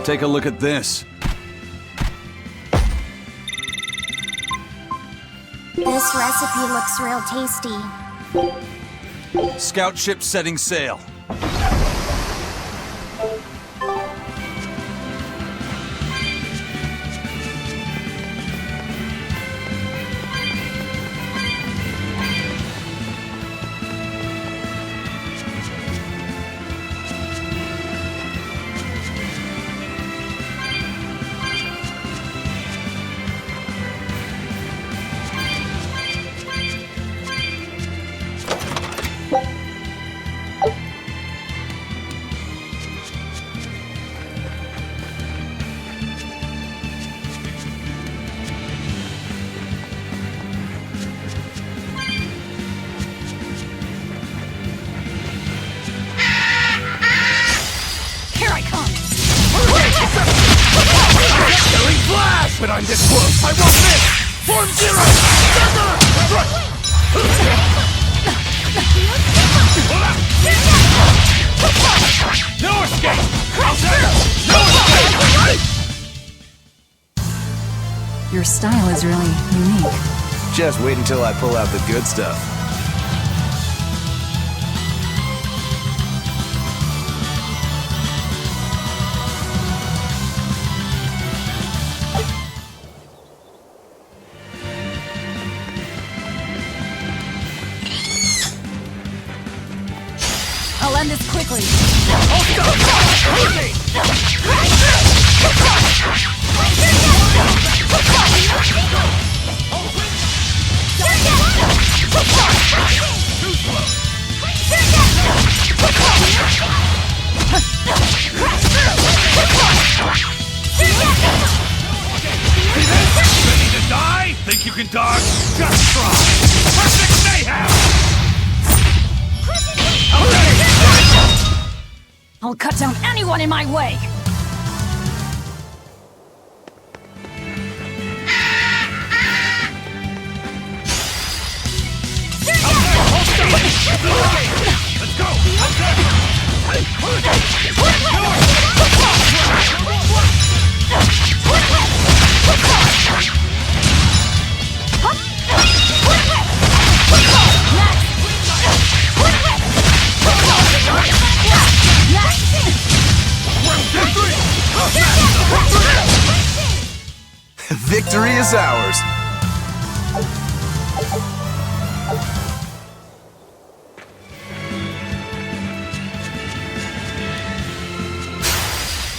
Take a look at this. This recipe looks real tasty. Scout ship setting sail. But I'm this close! I won't miss! Form zero! No escape! No escape! Your style is really unique. Just wait until I pull out the good stuff. I'll end this quickly. Ready to die? Think you can dodge? Just try! Perfect mayhem! I'll cut down anyone in my way! Let's go! Victory is ours!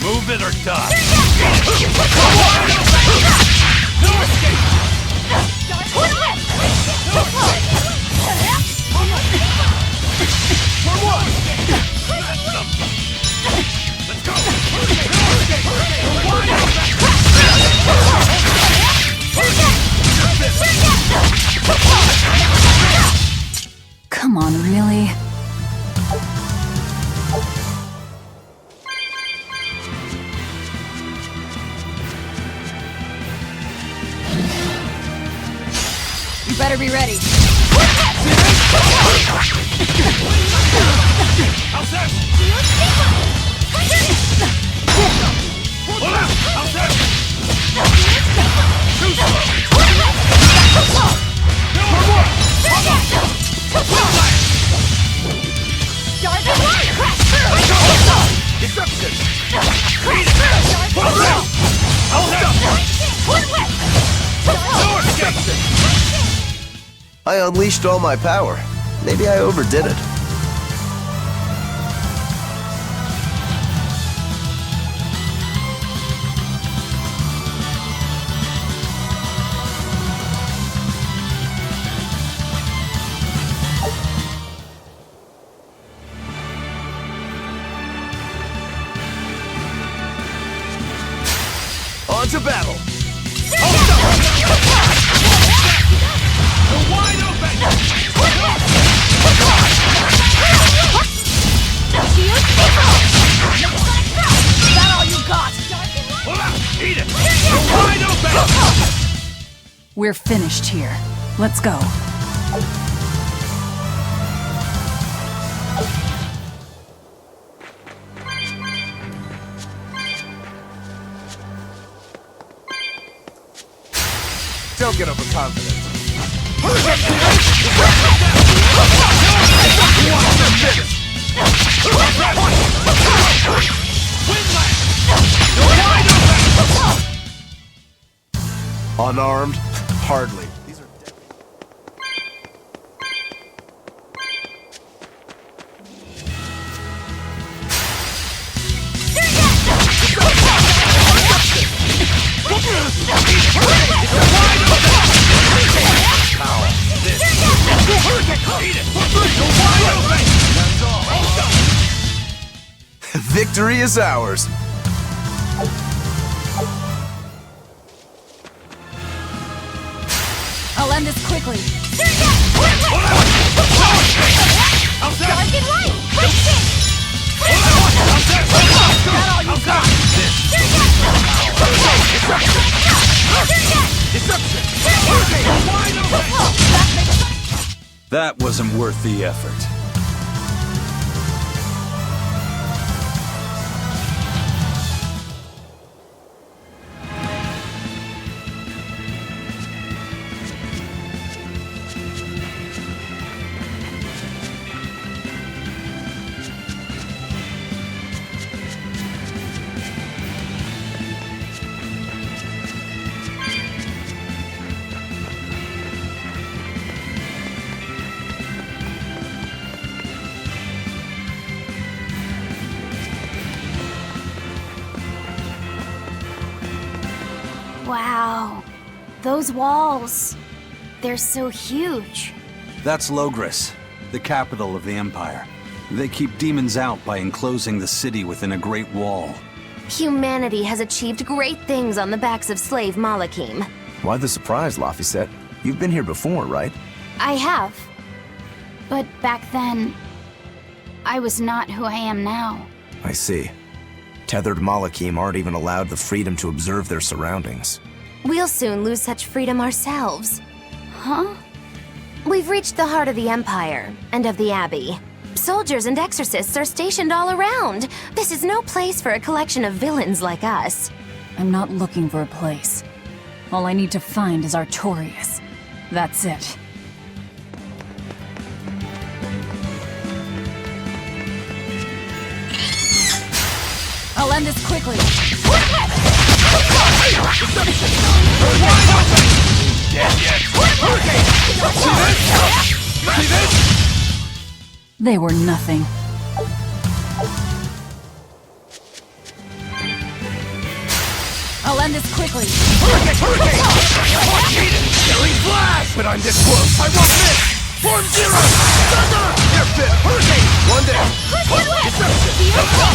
Move it or die! No escape! For one! Let's go! Come on, really? You better be ready. How's that? Hold up! How's that? Too slow! I unleashed all my power. Maybe I overdid it. On to battle! Wide open! Is that all you got? Hold up! Eat it! You're wide open! We're finished here. Let's go. Don't get overconfident. Unarmed? Hardly. These are Victory is ours. I'll end this quickly. That wasn't worth the effort. Wow. Those walls. They're so huge. That's Loegres, the capital of the Empire. They keep demons out by enclosing the city within a great wall. Humanity has achieved great things on the backs of slave Malachim. Why the surprise, Laphicet? You've been here before, right? I have. But back then, I was not who I am now. I see. Tethered Malachim aren't even allowed the freedom to observe their surroundings. We'll soon lose such freedom ourselves. Huh? We've reached the heart of the Empire, and of the Abbey. Soldiers and exorcists are stationed all around. This is no place for a collection of villains like us. I'm not looking for a place. All I need to find is Artorias. That's it. I'll end this quickly. They were nothing. I'll end this quickly. Killing flash! But I'm this close! I won't miss! Form zero! Thunder! Airfit! Hurricane! One down!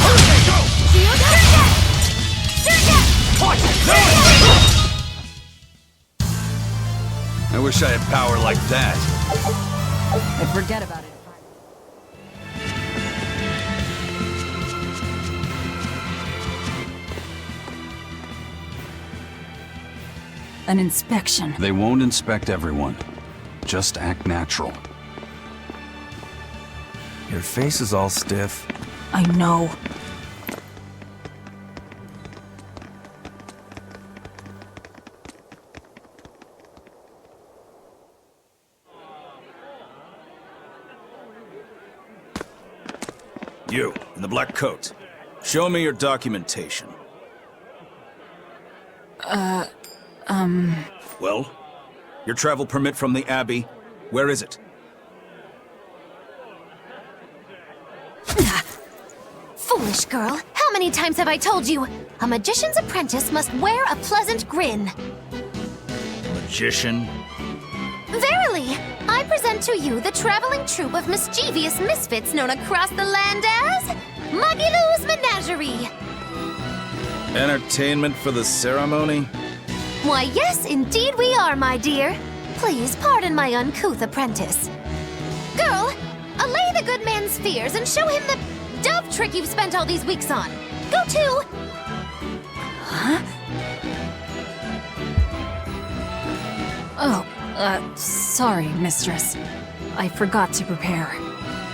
Hurricane! Go! I wish I had power like that. I'd forget about it. An inspection. They won't inspect everyone. Just act natural. Your face is all stiff. I know. You, in the black coat. Show me your documentation. Well? Your travel permit from the Abbey? Where is it? Foolish girl, how many times have I told you? A magician's apprentice must wear a pleasant grin. Magician? Verily, I present to you the traveling troupe of mischievous misfits known across the land as MacLeod's Menagerie. Entertainment for the ceremony? Why, yes, indeed we are, my dear. Please pardon my uncouth apprentice. Girl, allay the good man's fears and show him the dove trick you've spent all these weeks on. Go to! Huh? Oh, sorry, mistress. I forgot to prepare.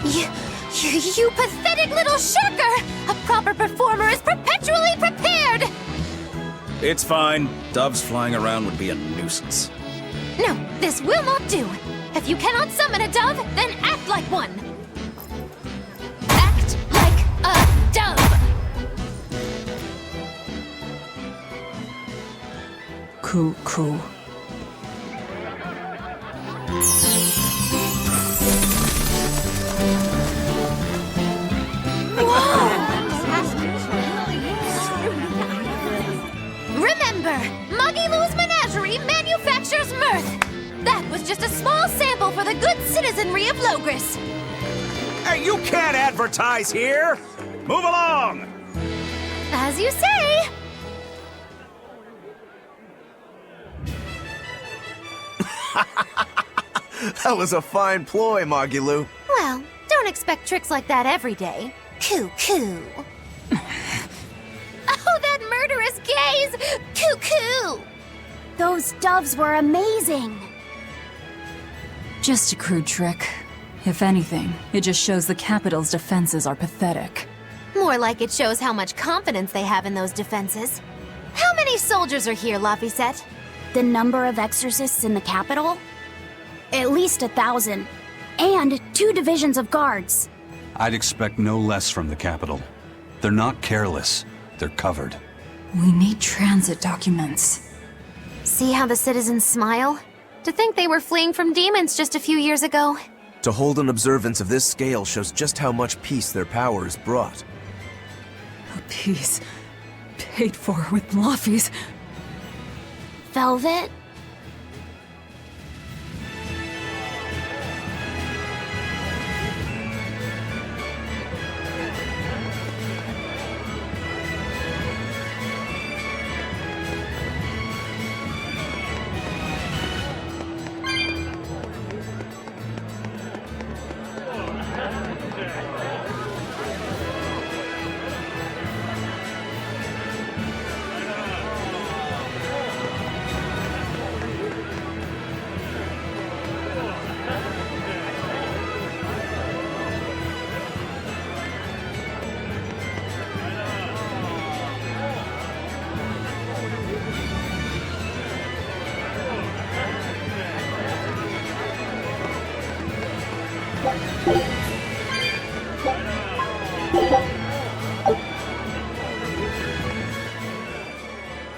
You pathetic little shirker! A proper performer is perpetually prepared! It's fine. Doves flying around would be a nuisance. No, this will not do. If you cannot summon a dove, then act like one. Act like a dove. Cool. Remember, Muggy-Loo's Menagerie manufactures mirth. That was just a small sample for the good citizenry of Loegres. Hey, you can't advertise here! Move along! As you say. That was a fine ploy, MacLeod. Well, don't expect tricks like that every day. Coo. Oh, that murderous gaze! Coo. Those doves were amazing! Just a crude trick. If anything, it just shows the capital's defenses are pathetic. More like it shows how much confidence they have in those defenses. How many soldiers are here, Laphicet? The number of exorcists in the capital? At least 1,000. And 2 divisions of guards. I'd expect no less from the capital. They're not careless. They're covered. We need transit documents. See how the citizens smile? To think they were fleeing from demons just a few years ago. To hold an observance of this scale shows just how much peace their power has brought. A piece paid for with Laphis. Velvet?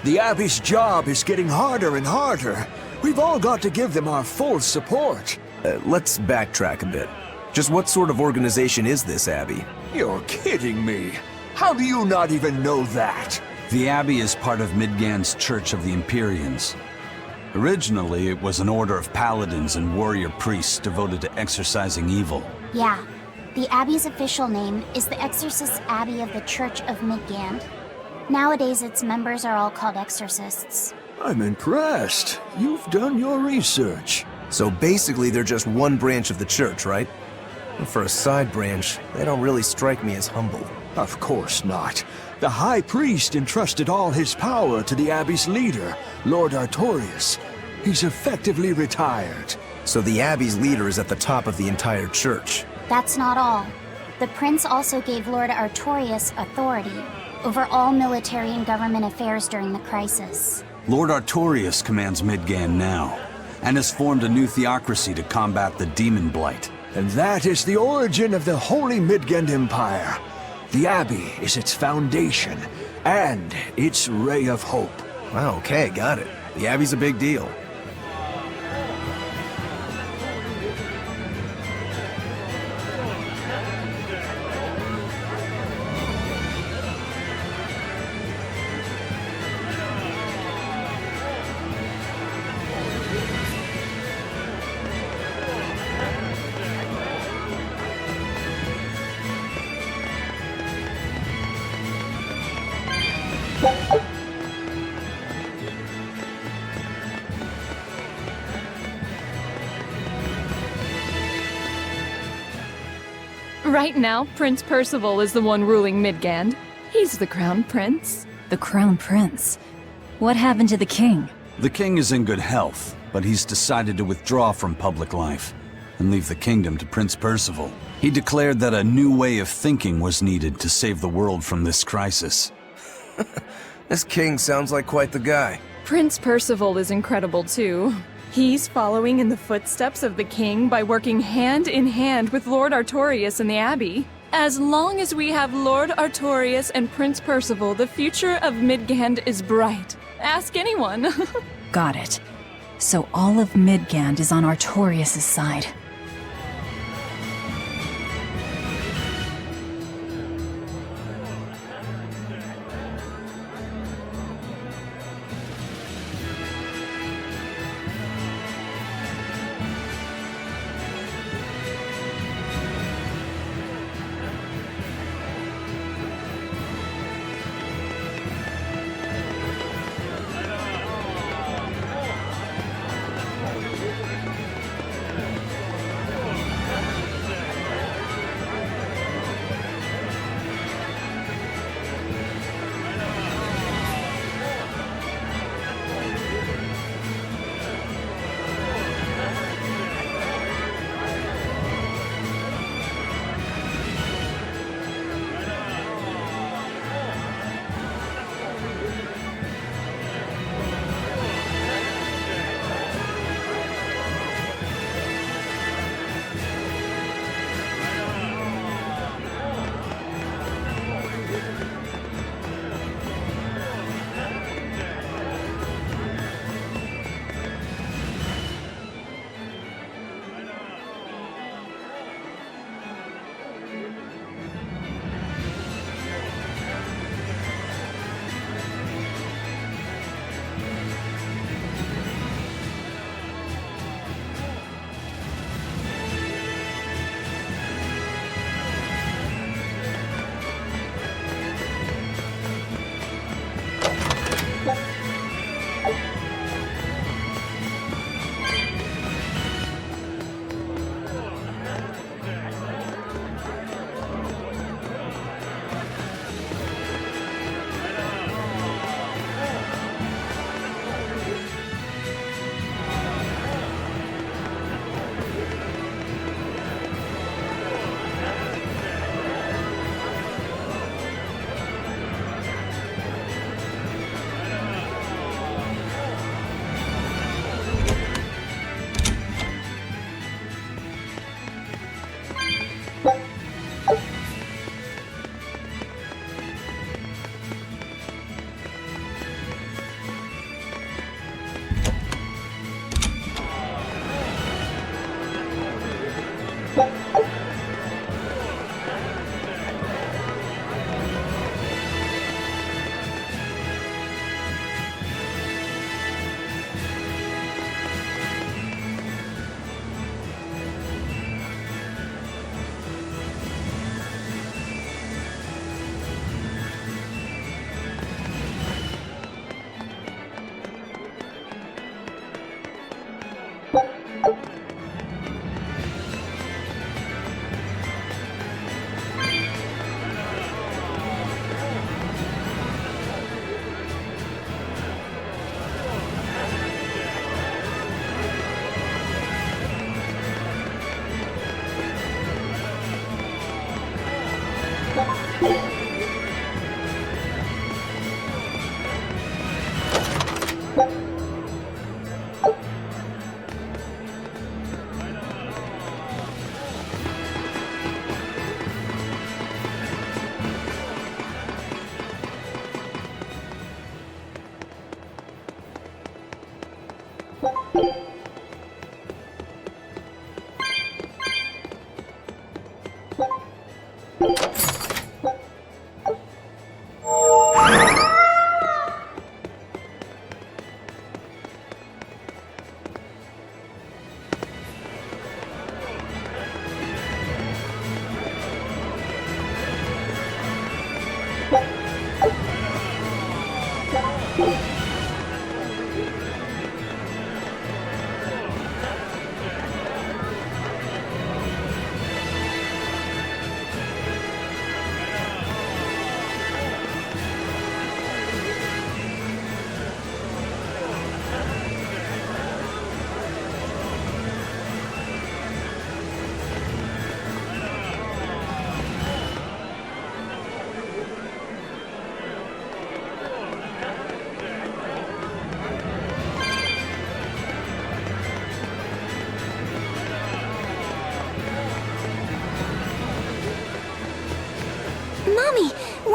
The Abbey's job is getting harder and harder. We've all got to give them our full support. Let's backtrack a bit. Just what sort of organization is this Abbey? You're kidding me. How do you not even know that? The Abbey is part of Midgand's Church of the Empyreans. Originally, it was an order of paladins and warrior priests devoted to exorcising evil. Yeah. The Abbey's official name is the Exorcist Abbey of the Church of Midgand. Nowadays, its members are all called exorcists. I'm impressed. You've done your research. So basically they're just one branch of the church, right? For a side branch, they don't really strike me as humble. Of course not. The High Priest entrusted all his power to the Abbey's leader, Lord Artorius. He's effectively retired. So the Abbey's leader is at the top of the entire church. That's not all. The prince also gave Lord Artorius authority over all military and government affairs during the crisis. Lord Artorius commands Midgand now, and has formed a new theocracy to combat the demon blight. And that is the origin of the Holy Midgand Empire. The Abbey is its foundation, and its ray of hope. Wow, okay, got it. The Abbey's a big deal. Right now, Prince Percival is the one ruling Midgand. He's the Crown Prince. The Crown Prince? What happened to the king? The king is in good health, but he's decided to withdraw from public life and leave the kingdom to Prince Percival. He declared that a new way of thinking was needed to save the world from this crisis. This king sounds like quite the guy. Prince Percival is incredible too. He's following in the footsteps of the king by working hand in hand with Lord Artorias and the Abbey. As long as we have Lord Artorias and Prince Percival, the future of Midgand is bright. Ask anyone. Got it. So all of Midgand is on Artorias' side.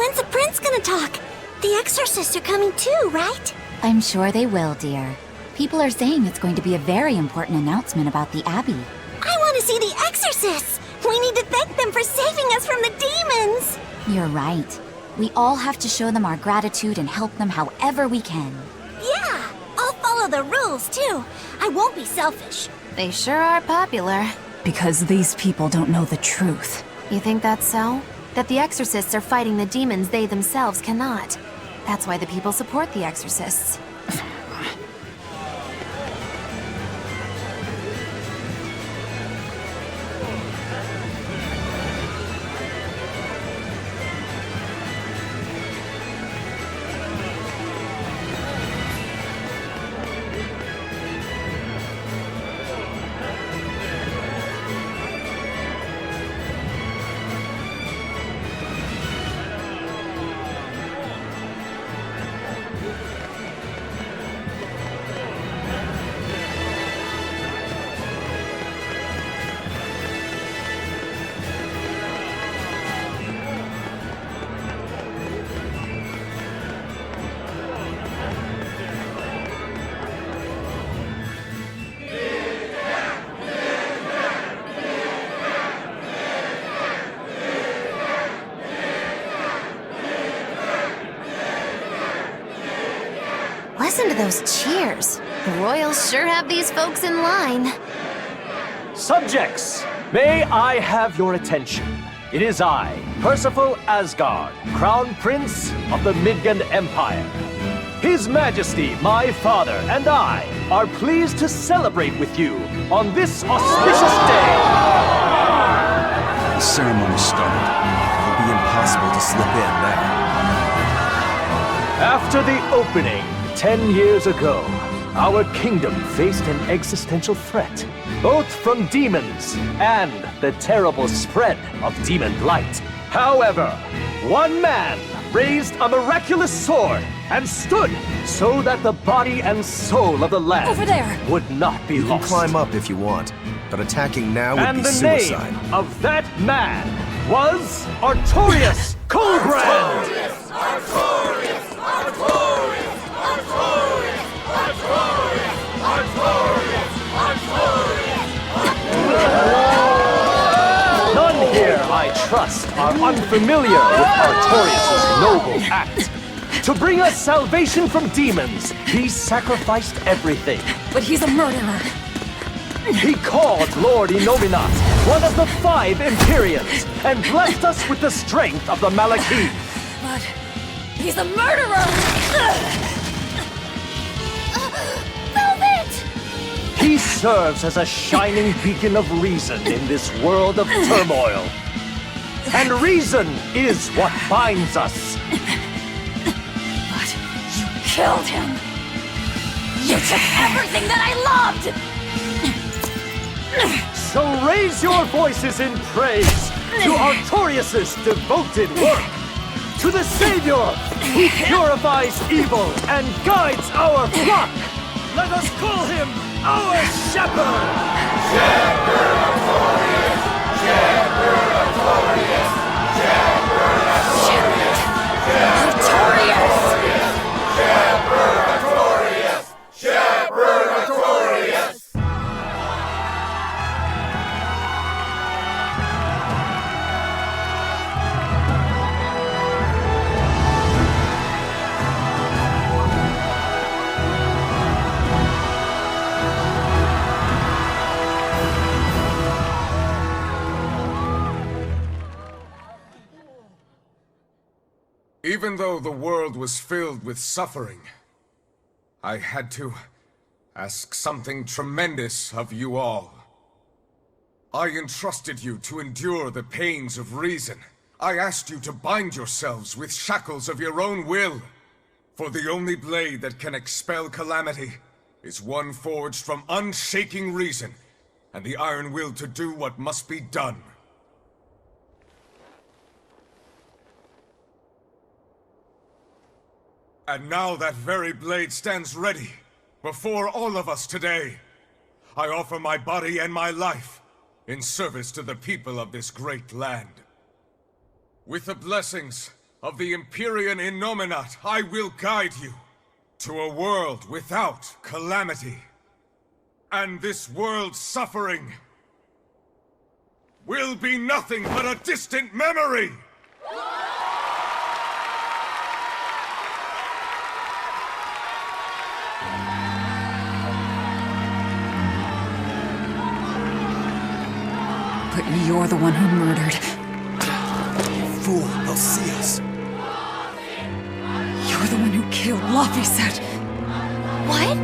When's the prince gonna talk? The exorcists are coming too, right? I'm sure they will, dear. People are saying it's going to be a very important announcement about the Abbey. I want to see the exorcists! We need to thank them for saving us from the demons! You're right. We all have to show them our gratitude and help them however we can. Yeah! I'll follow the rules, too. I won't be selfish. They sure are popular. Because these people don't know the truth. You think that's so? That the exorcists are fighting the demons they themselves cannot. That's why the people support the exorcists. Listen to those cheers. The royals sure have these folks in line. Subjects, may I have your attention? It is I, Percival Asgard, Crown Prince of the Midgard Empire. His Majesty, my father, and I are pleased to celebrate with you on this auspicious day. The ceremony started. It'll be impossible to slip in now. After the opening, 10 years ago, our kingdom faced an existential threat, both from demons and the terrible spread of demon blight. However, one man raised a miraculous sword and stood so that the body and soul of the land Over there! would not be You can lost. climb up if you want, but attacking now would And be the suicide. name of that man was Artorius Colbrand! None here, I trust, are unfamiliar with Artorius' noble act. To bring us salvation from demons, he sacrificed everything. But he's a murderer. He called Lord Inominat one of the 5 Empyreans and blessed us with the strength of the Malachim. But he's a murderer! Velvet! He serves as a shining beacon of reason in this world of turmoil. And reason is what binds us. But you killed him! You took everything that I loved! So raise your voices in praise to Artorius' devoted work, to the Savior who purifies evil and guides our flock. Let us call him our Shepherd! Shepherd Artorius! Shepherd Artorius! Shepherd Artorius! Artorius! Shepherd Artorius! Shepherd Artorius! Even though the world was filled with suffering, I had to ask something tremendous of you all. I entrusted you to endure the pains of reason. I asked you to bind yourselves with shackles of your own will. For the only blade that can expel calamity is one forged from unshaking reason and the iron will to do what must be done. And now that very blade stands ready, before all of us today. I offer my body and my life, in service to the people of this great land. With the blessings of the Empyrean Innominat, I will guide you to a world without calamity. And this world's suffering will be nothing but a distant memory! But you're the one who murdered. Fool, they'll see us. You're the one who killed Laphicet. What?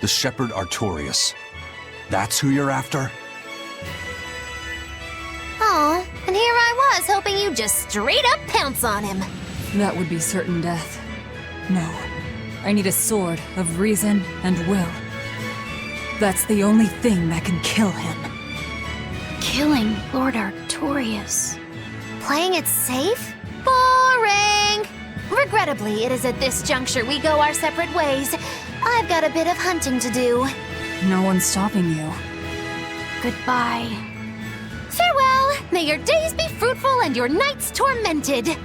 The Shepherd Artorias. That's who you're after? Aw, and here I was hoping you'd just straight up pounce on him. That would be certain death. No. I need a sword of reason and will. That's the only thing that can kill him. Killing Lord Artorias. Playing it safe? Boring! Regrettably, it is at this juncture we go our separate ways. I've got a bit of hunting to do. No one's stopping you. Goodbye. Farewell! May your days be fruitful and your nights tormented!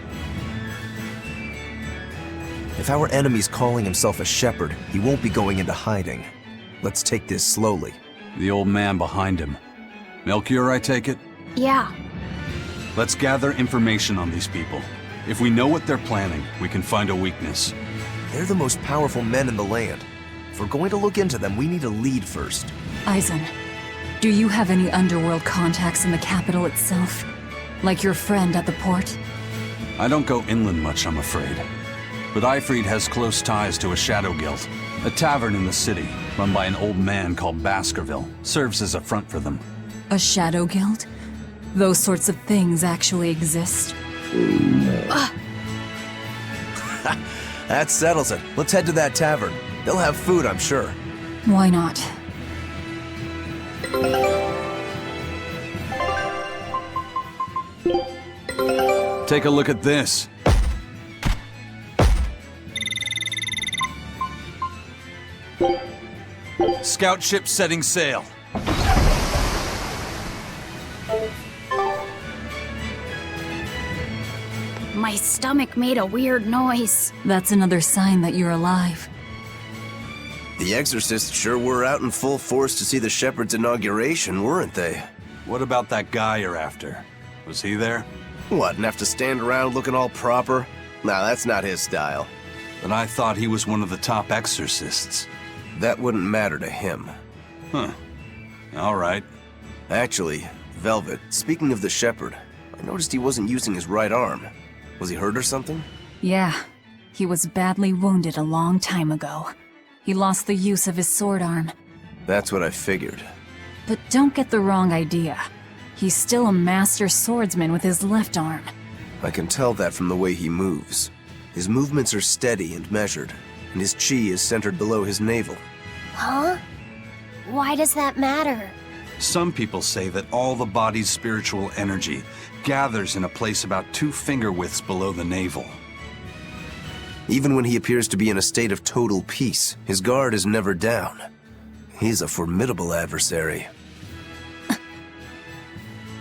If our enemy's calling himself a shepherd, he won't be going into hiding. Let's take this slowly. The old man behind him. Melchior, I take it? Yeah. Let's gather information on these people. If we know what they're planning, we can find a weakness. They're the most powerful men in the land. If we're going to look into them, we need a lead first. Eisen, do you have any underworld contacts in the capital itself? Like your friend at the port? I don't go inland much, I'm afraid. But Eifried has close ties to a shadow guild. A tavern in the city, run by an old man called Baskerville, serves as a front for them. A shadow guild? Those sorts of things actually exist? That settles it. Let's head to that tavern. They'll have food, I'm sure. Why not? Take a look at this. Scout ship setting sail. My stomach made a weird noise. That's another sign that you're alive. The exorcists sure were out in full force to see the shepherd's inauguration, weren't they? What about that guy you're after? Was he there? What, and have to stand around looking all proper? Nah, that's not his style. But I thought he was one of the top exorcists. That wouldn't matter to him. Huh. All right. Actually, Velvet, speaking of the shepherd, I noticed he wasn't using his right arm. Was he hurt or something? Yeah. He was badly wounded a long time ago. He lost the use of his sword arm. That's what I figured. But don't get the wrong idea. He's still a master swordsman with his left arm. I can tell that from the way he moves. His movements are steady and measured, and his chi is centered below his navel. Huh? Why does that matter? Some people say that all the body's spiritual energy gathers in a place about 2 finger widths below the navel. Even when he appears to be in a state of total peace, his guard is never down. He's a formidable adversary.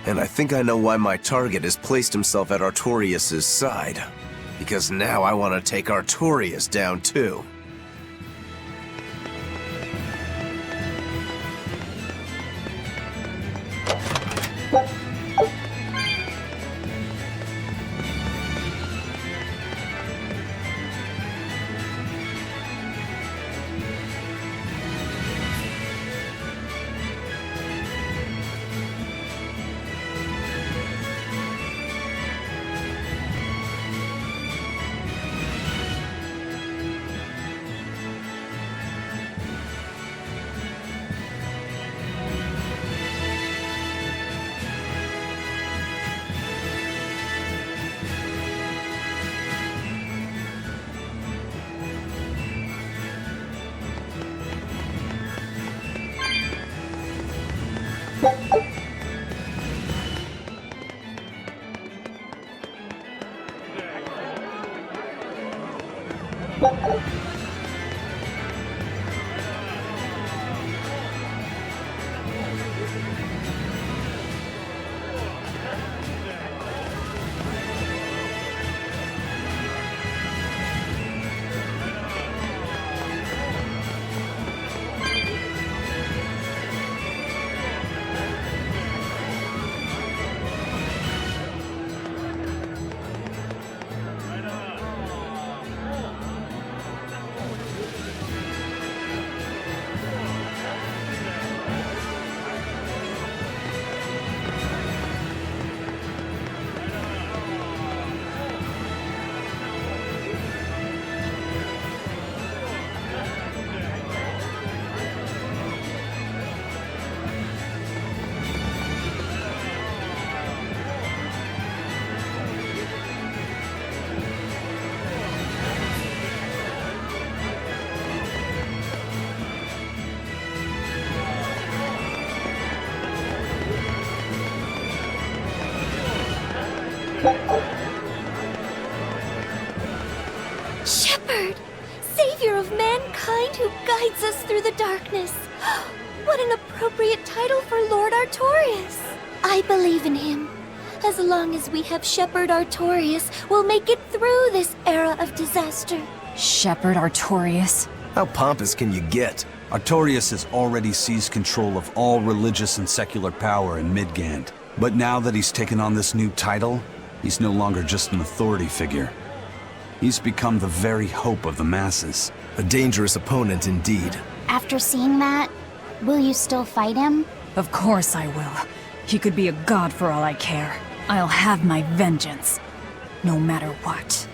And I think I know why my target has placed himself at Artorias' side. Because now I want to take Artorias down too. Shepherd! Savior of mankind who guides us through the darkness. What an appropriate title for Lord Artorias! I believe in him. As long as we have Shepherd Artorias, we'll make it through this era of disaster. Shepherd Artorias? How pompous can you get? Artorias has already seized control of all religious and secular power in Midgand. But now that he's taken on this new title, he's no longer just an authority figure. He's become the very hope of the masses. A dangerous opponent indeed. After seeing that, will you still fight him? Of course I will. He could be a god for all I care. I'll have my vengeance. No matter what.